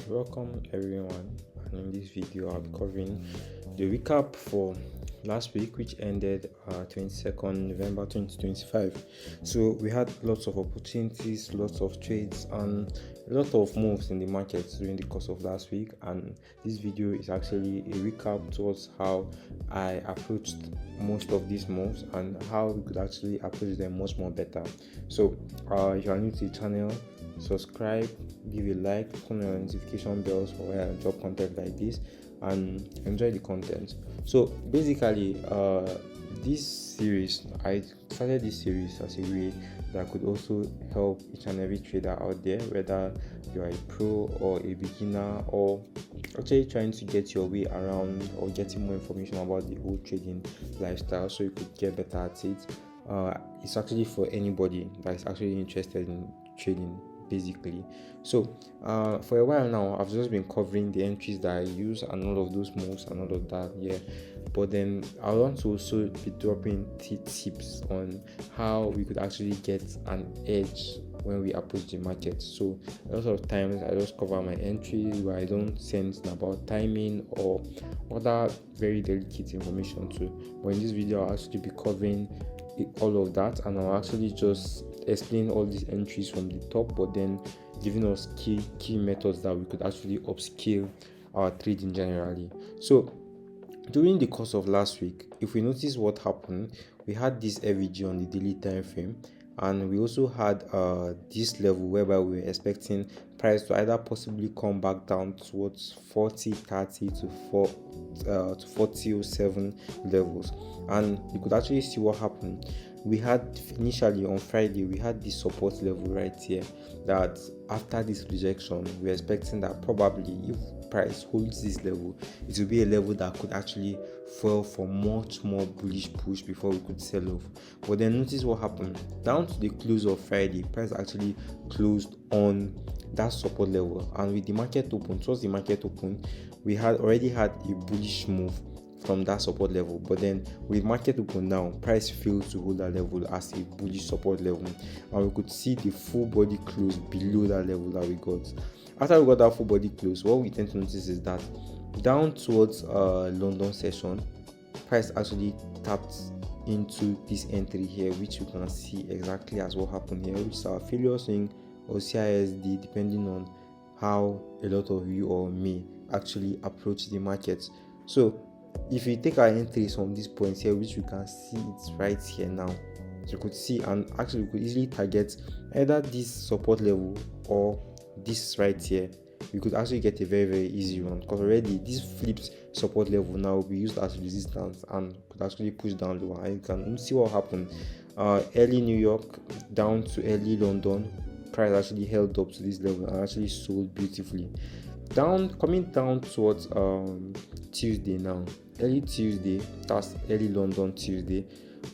Welcome everyone, and in this video I'll be covering the recap for last week, which ended 22nd November 2025. So we had lots of opportunities, lots of trades, and a lot of moves in the market during the course of last week, and this video is actually a recap towards how I approached most of these moves and how we could actually approach them much more better. So if you are new to the channel, subscribe, give a like, turn on notification bells for when I drop content like this, and enjoy the content. So basically, this series, I started this series as a way that could also help each and every trader out there, whether you are a pro or a beginner, or actually trying to get your way around or getting more information about the whole trading lifestyle so you could get better at it. It's actually for anybody that is actually interested in trading, basically. So for a while now, I've just been covering the entries that I use and all of those moves and all of that, but then I want to also be dropping tips on how we could actually get an edge when we approach the market. So a lot of times I just cover my entries where I don't say anything about timing or other very delicate information too. But in this video I'll actually be covering all of that, and I'll actually just explain all these entries from the top, but then giving us key methods that we could actually upscale our trading generally. So during the course of last week, if we notice what happened, we had this FEG on the daily time frame, and we also had this level whereby we were expecting price to either possibly come back down towards 40.30 to 40.07 levels, and you could actually see what happened. We had initially on Friday, we had this support level right here, that after this rejection we're expecting that probably if price holds this level, it will be a level that could actually fall for much more bullish push before we could sell off. But then notice what happened. Down to the close of Friday, price actually closed on that support level, and with the market open, towards the market open, we had already had a bullish move from that support level. But then with market open now, price failed to hold that level as a bullish support level, and we could see the full body close below that level that we got. After we got that full body close, what we tend to notice is that down towards London session, price actually tapped into this entry here, which you can see exactly as what happened here, which is our failure swing or XAUUSD, depending on how a lot of you or me actually approach the market. So if you take our entries from these points here, which we can see it's right here now, you could see, and actually we could easily target either this support level or this right here. We could actually get a very easy run, because already this flipped support level now will be used as resistance and could actually push down lower. And you can see what happened. Early New York down to early London, price actually held up to this level and actually sold beautifully. Coming down towards Tuesday now, early Tuesday, that's early London Tuesday,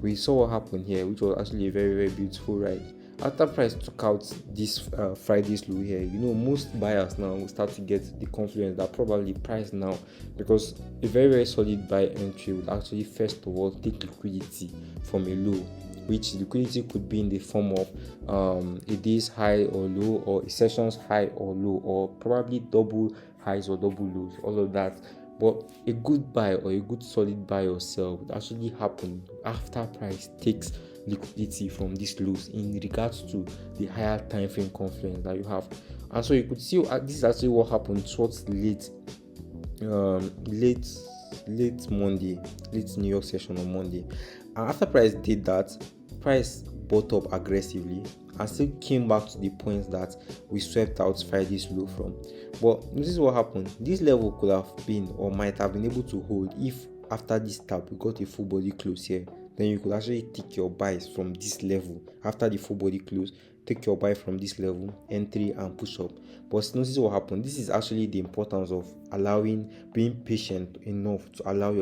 we saw what happened here, which was actually a very beautiful ride. After price took out this Friday's low here, most buyers now will start to get the confidence that probably price now, because a very solid buy entry would actually first of all take liquidity from a low, which liquidity could be in the form of a day's high or low, or a session's high or low, or probably double highs or double lows, all of that. But a good buy or a good solid buy or sell would actually happen after price takes liquidity from these lows in regards to the higher time frame confidence that you have. And so you could see this is actually what happened towards late Monday, late New York session on Monday. And after price did that, price bought up aggressively and still came back to the points that we swept out Friday's low from. But this is what happened. This level could have been or might have been able to hold if after this tap we got a full body close here. Then you could actually take your buys from this level. After the full body close, take your buy from this level, entry and push up. But notice what happened. This is actually the importance of being patient enough to allow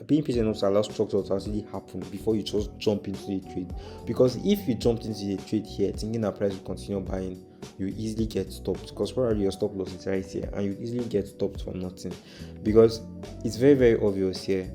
being patient enough to allow structure to actually happen before you just jump into the trade. Because if you jumped into the trade here thinking that price will continue buying, you easily get stopped, because probably your stop loss is right here, and you easily get stopped for nothing, because it's very obvious here.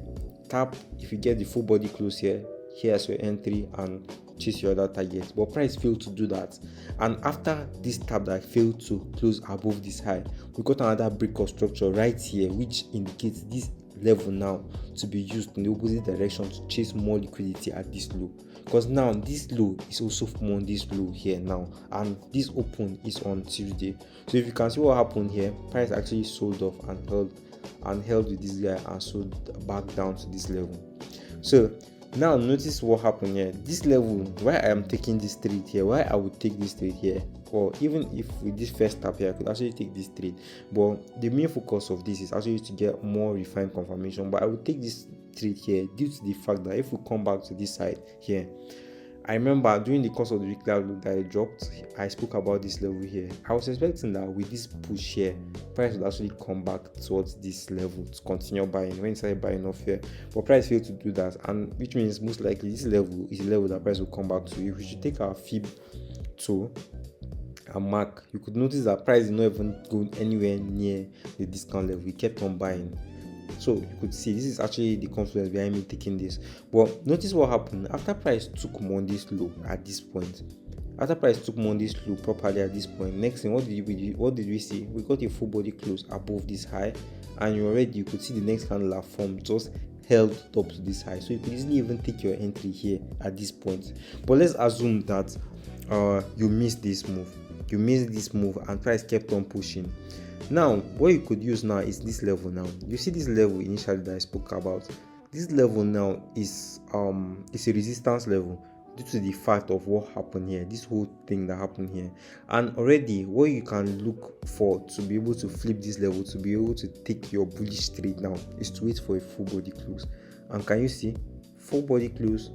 Tap, if you get the full body close here, here's your entry, and chase your other target, but price failed to do that. And after this tap that failed to close above this high, we got another break of structure right here, which indicates this level now to be used in the opposite direction to chase more liquidity at this low, because now this low is also on this low here now, and this open is on Tuesday. So if you can see what happened here, price actually sold off and held with this guy and sold back down to this level. So now notice what happened here. This level, why I am taking this trade here, why I would take this trade here, or even if with this first tap here I could actually take this trade, but the main focus of this is actually to get more refined confirmation. But I would take this trade here due to the fact that if we come back to this side here, I remember during the course of the weekly outlook that I dropped, I spoke about this level here. I was expecting that with this push here, price would actually come back towards this level to continue buying when it started buying off here, but price failed to do that, and which means most likely this level is a level that price will come back to. If we should take our fib to a mark, you could notice that price is not even going anywhere near the discount level. We kept on buying. So you could see this is actually the confluence behind me taking this. But notice what happened after price took Monday's low at this point. After price took Monday's low properly at this point, next thing, what did we see? We got a full body close above this high, and you could see the next candle have formed, just held up to this high. So you could easily even take your entry here at this point. But let's assume that you missed this move and price kept on pushing. Now what you could use now is this level. Now you see this level initially that I spoke about. This level now is a resistance level due to the fact of what happened here, this whole thing that happened here. And already what you can look for to be able to flip this level, to be able to take your bullish trade now, is to wait for a full body close. And can you see full body close,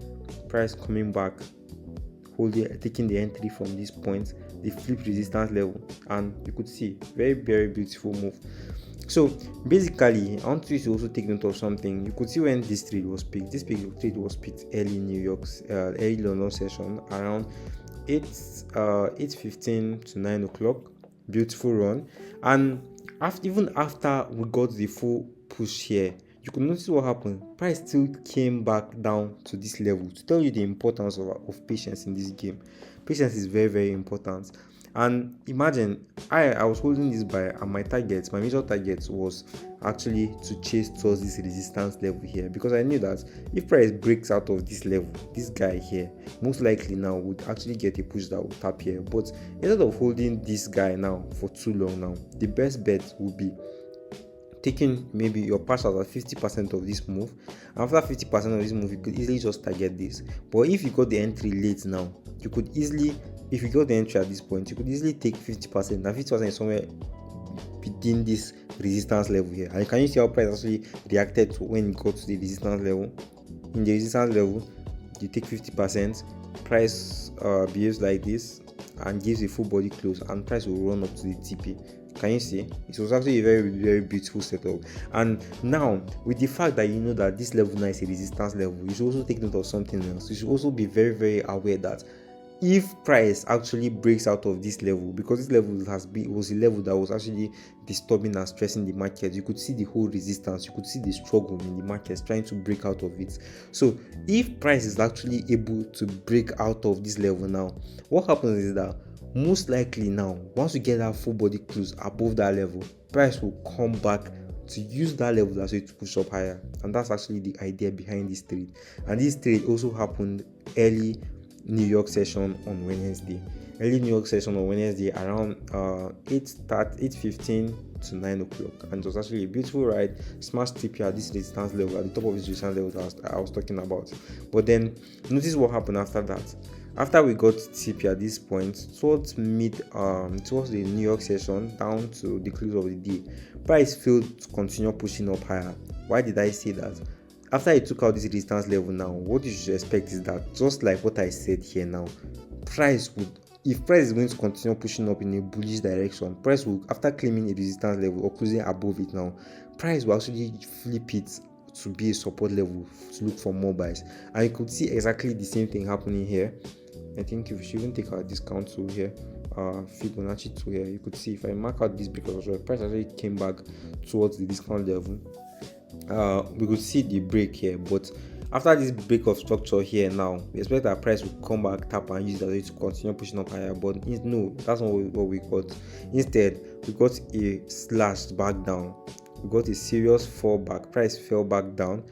price coming back, taking the entry from this point, the flip resistance level, and you could see very, very beautiful move. So basically, I want you to also take note of something. You could see when this trade was picked. This trade was picked early early London session around 8:15 to 9 o'clock. Beautiful run, and even after we got the full push here, you could notice what happened. Price still came back down to this level to tell you the importance of patience in this game. Patience is very, very important. And imagine I was holding this buy, and my major target was actually to chase towards this resistance level here, because I knew that if price breaks out of this level, this guy here most likely now would actually get a push that would tap here. But instead of holding this guy now for too long, now the best bet would be taking maybe your partial at 50% of this move. After 50% of this move, you could easily just target this. But if you got the entry late now, you could easily, if you got the entry at this point, you could easily take 50%. Now 50% is somewhere within this resistance level here. And can you see how price actually reacted to when it got to the resistance level? In the resistance level, you take 50%, price behaves like this and gives a full body close, and price will run up to the TP. Can you see? It was actually a very, very beautiful setup. And now, with the fact that you know that this level now is a resistance level, you should also take note of something else. You should also be very, very aware that if price actually breaks out of this level, because this level was a level that was actually disturbing and stressing the market, you could see the whole resistance, you could see the struggle in the markets trying to break out of it. So if price is actually able to break out of this level now, what happens is that most likely now, once you get that full body close above that level, price will come back to use that level as way to push up higher. And that's actually the idea behind this trade. And this trade also happened early New York session on Wednesday. Around 8:15 to 9 o'clock, and it was actually a beautiful ride. Smashed TP at this resistance level, at the top of this resistance level that I was talking about. But then notice what happened after that. After we got TP at this point, towards the New York session down to the close of the day, price failed to continue pushing up higher. Why did I say that? After it took out this resistance level now, what you should expect is that, just like what I said here now, if price is going to continue pushing up in a bullish direction, price will, after claiming a resistance level or closing above it now, price will actually flip it to be a support level to look for more buys. And you could see exactly the same thing happening here. I think if we should even take our discount tool here, Fibonacci tool here, you could see if I mark out this because price actually came back towards the discount level. We could see the break here, but After this break of structure here now, we expect our price will come back, tap and use that way to continue pushing up higher, but no, that's not what we got. Instead, we got a slash back down. We got a serious fall back. Price fell back down,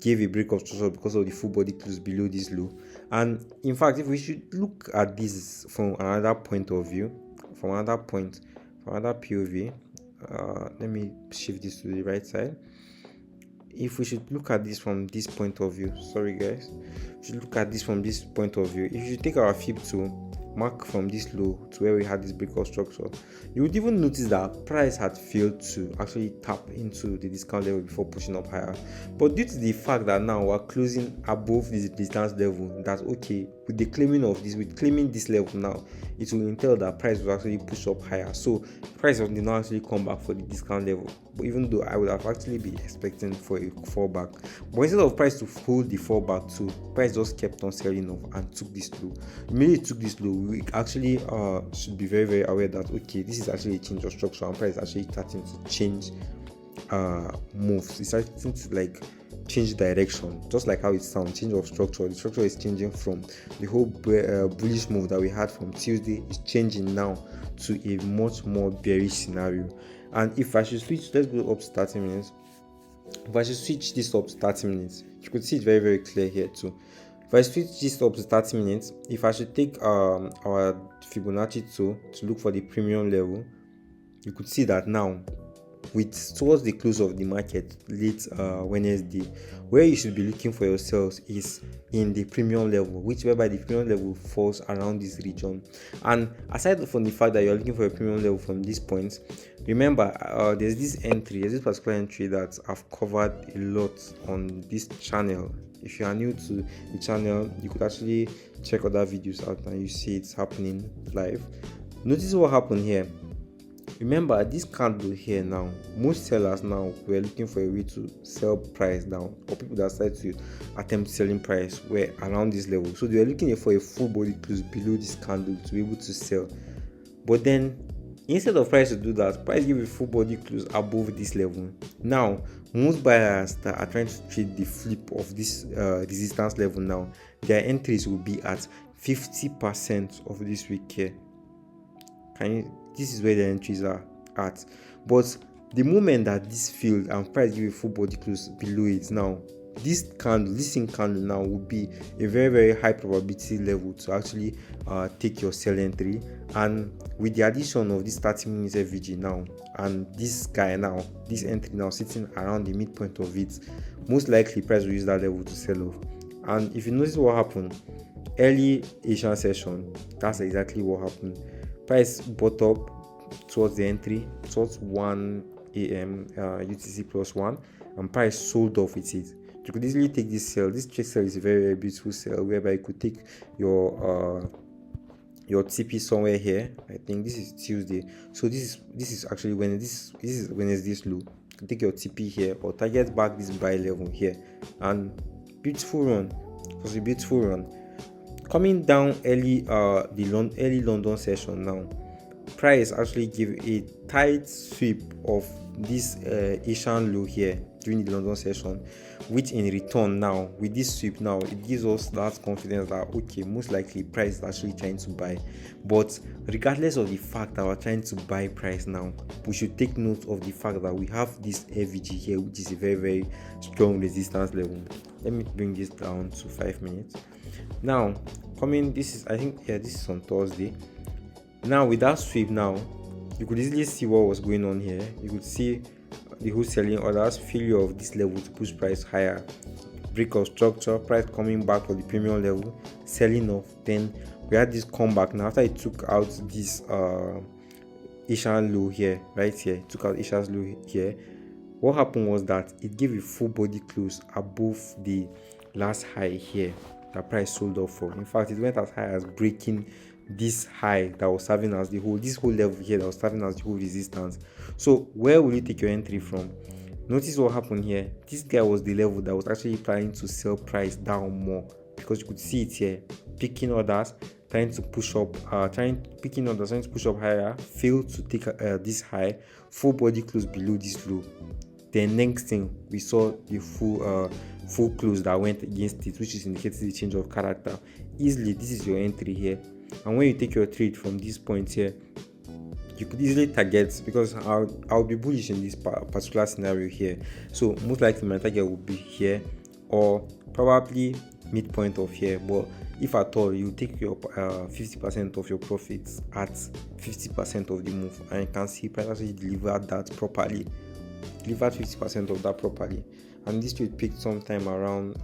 gave a break of structure because of the full body close below this low. And in fact, if we should look at this from another point of view, from another POV, let me shift this to the right side. If we should look at this from this point of view, sorry guys, we should look at this from this point of view. If you take our fib to mark from this low to where we had this break of structure, you would even notice that price had failed to actually tap into the discount level before pushing up higher. But due to the fact that now we're closing above this distance level, that's okay. With the claiming of this, with claiming this level now, it will entail that price will actually push up higher. So price did not actually come back for the discount level. But even though I would have actually been expecting for a fallback, but instead of price to hold the fallback too, price just kept on selling off and took this low. Immediately took this low, we actually should be very, very aware that okay, this is actually a change of structure and price is actually starting to change moves. It's starting to like change direction, just like how it sounds. Change of structure. The structure is changing from the whole bullish move that we had from Tuesday is changing now to a much more bearish scenario. And if I should switch, let's go up to 30 minutes. If I should switch this up to 30 minutes, you could see it very, very clear here too. If I switch this up to 30 minutes, if I should take our Fibonacci tool to look for the premium level, you could see that now towards the close of the market late Wednesday, where you should be looking for yourselves is in the premium level, whereby the premium level falls around this region. And aside from the fact that you're looking for a premium level from this point, remember there's this particular entry that I've covered a lot on this channel. If you are new to the channel, you could actually check other videos out and you see it's happening live. Notice what happened here. Remember this candle here now, most sellers now were looking for a way to sell price down, or people that started to attempt selling price were around this level. So they were looking for a full body close below this candle to be able to sell. But then instead of price to do that, price give a full body close above this level. Now most buyers that are trying to trade the flip of this resistance level now, their entries will be at 50% of this week here. This is where the entries are at. But the moment that this failed and price give a full body close below it, now this candle now would be a very, very high probability level to actually take your sell entry. And with the addition of this 30 minutes FVG now, and this entry now sitting around the midpoint of it, most likely price will use that level to sell off. And if you notice what happened early Asian session, that's exactly what happened. Price bought up towards the entry, towards 1 a.m. UTC plus 1, and price sold off with it. You could easily take this sell. This trade sell is a very, very beautiful sell, whereby you could take your TP somewhere here. I think this is Tuesday, so this is actually when this is Wednesday's low. You can take your TP here or target back this buy level here, and beautiful run. It was a beautiful run. Coming down early early London session now, price actually give a tight sweep of this Asian low here during the London session, which in return now with this sweep now it gives us that confidence that okay, most likely price is actually trying to buy. But regardless of the fact that we're trying to buy price now, we should take note of the fact that we have this FVG here, which is a very, very strong resistance level. Let me bring this down to 5 minutes. Now this is on Thursday. Now with that sweep now, you could easily see what was going on here. You could see the whole selling orders, failure of this level to push price higher, break of structure, price coming back for the premium level, selling off. Then we had this comeback now after it took out this Asian low here, right here. It took out Asia's low here. What happened was that it gave a full body close above the last high here that price sold off for. In fact, it went as high as breaking this high that was serving as the whole level here that was serving as the whole resistance. So where will you take your entry from? Notice what happened here. This guy was the level that was actually trying to sell price down more, because you could see it here, picking orders, trying to push up higher, failed to take this high, full body close below this low. Then next thing, we saw the full close that went against it, which is indicating the change of character. Easily, this is your entry here, and when you take your trade from this point here, you could easily target, because I'll be bullish in this particular scenario here. So most likely my target will be here, or probably midpoint of here. But if at all, you take your 50% of your profits at 50% of the move, and you can see price actually delivered 50% of that properly. And this trade picked sometime around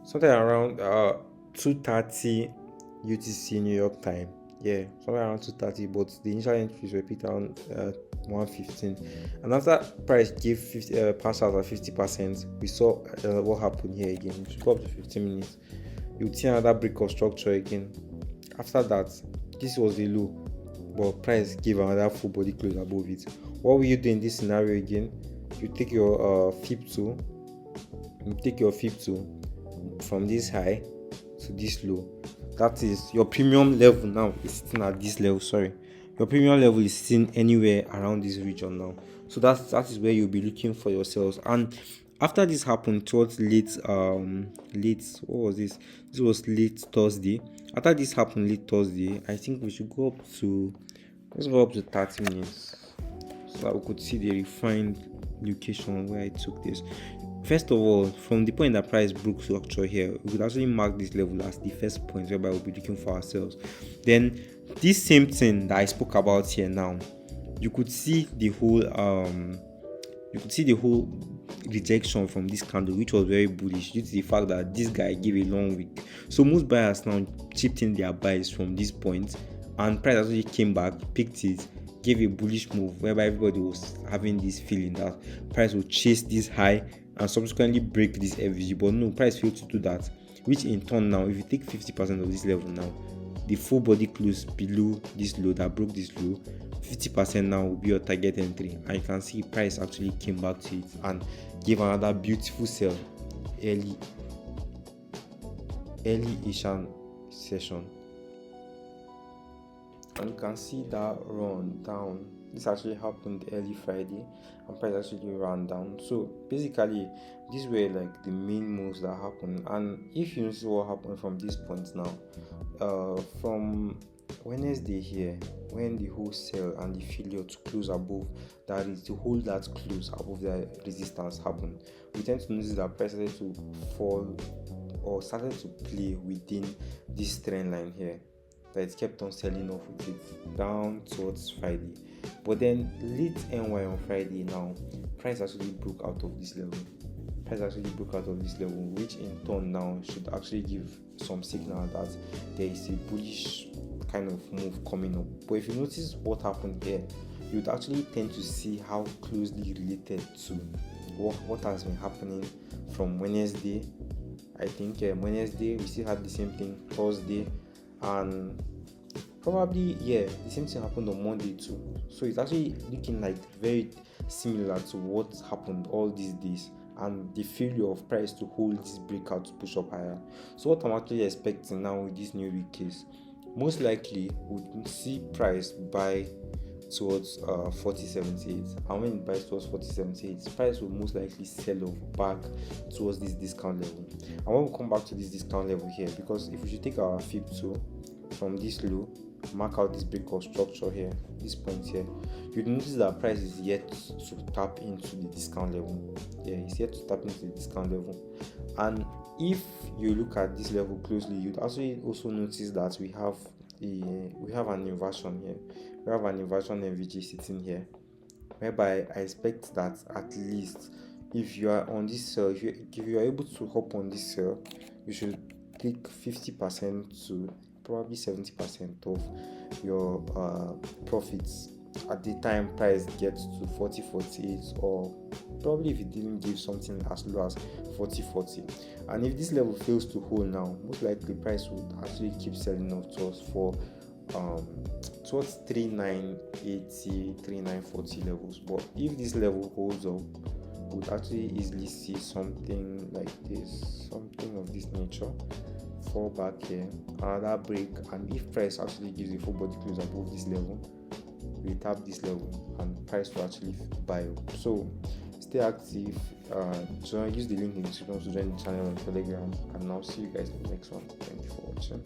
2:30 UTC New York time. Yeah, somewhere around 2:30, but the initial entries were picked around 1:15. And after price gave pass out at 50%, we saw what happened here again. It should go up to 15 minutes. You would see another break of structure again. After that, this was the low, but price gave another full body close above it. What will you do in this scenario again? You take your FIP2, from this high to this low. That is your premium level now is sitting at this level. Your premium level is sitting anywhere around this region now. So that is where you'll be looking for yourselves. And after this happened towards late what was this? This was late Thursday. After this happened late Thursday, I think we should go up to 30 minutes so that we could see the refined location where I took this. First of all, from the point that price broke structure here, we could actually mark this level as the first point whereby we'll be looking for ourselves. Then this same thing that I spoke about here now, you could see the whole rejection from this candle, which was very bullish due to the fact that this guy gave a long wick. So most buyers now chipped in their buys from this point, and price actually came back, picked it, gave a bullish move whereby everybody was having this feeling that price will chase this high and subsequently break this FVG. But no, price failed to do that, which in turn now, if you take 50% of this level now, the full body close below this low that broke this low, 50% now will be your target entry. And you can see price actually came back to it and gave another beautiful sell early Asian session. And you can see that run down. This actually happened early Friday, and price actually ran down. So basically, these were like the main moves that happened. And if you see what happened from this point now, from Wednesday here, when the whole sell and the failure to close above, that is to hold that close above the resistance happened, we tend to notice that price started to fall or started to play within this trend line here. That it kept on selling off with it down towards Friday. But then late NY on Friday now, price actually broke out of this level. Which in turn now should actually give some signal that there is a bullish kind of move coming up. But if you notice what happened here, you would actually tend to see how closely related to what has been happening from Wednesday. I think Wednesday we still had the same thing, Thursday, and probably the same thing happened on Monday too. So it's actually looking like very similar to what happened all these days, and the failure of price to hold this breakout to push up higher. So what I'm actually expecting now with this new week is most likely we'll see price buy towards 40.78, and when it buys towards 40.78, price will most likely sell off back towards this discount level. And when we come back to this discount level here, because if we should take our FIP2 from this low, mark out this break of structure here, this point here, you'd notice that price is yet to tap into the discount level. It's yet to tap into the discount level. And if you look at this level closely, you'd also notice that we have an inversion here. We have an inversion NVG sitting here, whereby I expect that at least if you are on this sell, if you are able to hop on this sell, you should take 50% to probably 70% of your profits at the time price gets to 40.48, or probably if it didn't give something as low as 40.40. And if this level fails to hold now, most likely price would actually keep selling off towards 3980, 3940 levels. But if this level holds up, we would actually easily see something like this, something of this nature, fall back here, another break, and if price actually gives a full body close above this level, we tap this level and price will actually buy up. So stay active. Use the link in the description to join the channel on Telegram, and I'll see you guys in the next one. Thank you for watching.